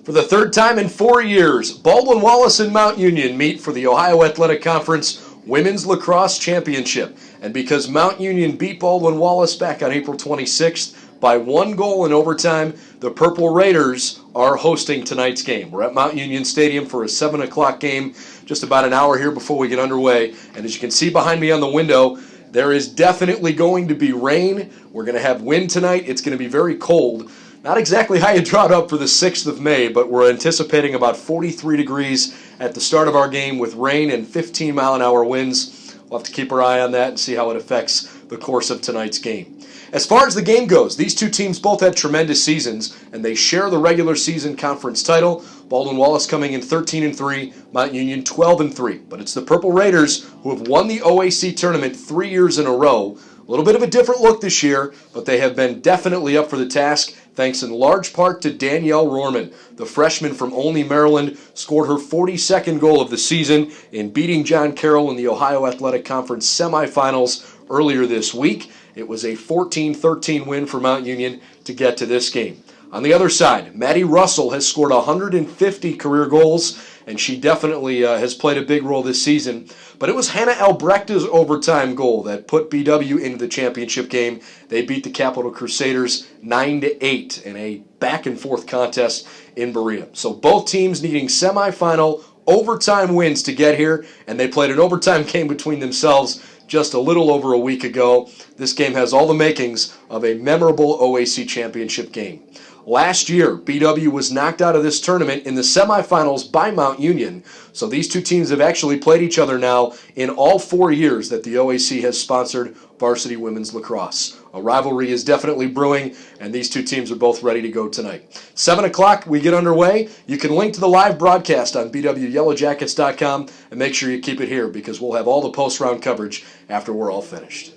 For the third time in 4 years, Baldwin Wallace and Mount Union meet for the Ohio Athletic Conference Women's Lacrosse Championship. And because Mount Union beat Baldwin Wallace back on April 26th by 1 goal in overtime, the Purple Raiders are hosting tonight's game. We're at Mount Union Stadium for a 7 o'clock game, just about an hour here before we get underway. And as you can see behind me on the window, there is definitely going to be rain. We're going to have wind tonight. It's going to be very cold. Not exactly how you draw it up for the 6th of May, but we're anticipating about 43 degrees at the start of our game with rain and 15-mile-an-hour winds. We'll have to keep our eye on that and see how it affects the course of tonight's game. As far as the game goes, these two teams both had tremendous seasons, and they share the regular season conference title. Baldwin Wallace coming in 13-3, Mount Union 12-3. But it's the Purple Raiders who have won the OAC tournament 3 years in a row. A little bit of a different look this year, but they have been definitely up for the task, thanks in large part to Danielle Rohrman. The freshman from Olney, Maryland, scored her 42nd goal of the season in beating John Carroll in the Ohio Athletic Conference semifinals earlier this week. It was a 14-13 win for Mount Union to get to this game. On the other side, Maddie Russell has scored 150 career goals, and she definitely has played a big role this season. But it was Hannah Albrechta's overtime goal that put BW into the championship game. They beat the Capital Crusaders 9-8 in a back-and-forth contest in Berea. So both teams needing semifinal overtime wins to get here, and they played an overtime game between themselves just a little over a week ago. This game has all the makings of a memorable OAC championship game. Last year, BW was knocked out of this tournament in the semifinals by Mount Union. So these two teams have actually played each other now in all 4 years that the OAC has sponsored varsity women's lacrosse. A rivalry is definitely brewing, and these two teams are both ready to go tonight. 7 o'clock, we get underway. You can link to the live broadcast on bwyellowjackets.com and make sure you keep it here because we'll have all the post-round coverage after we're all finished.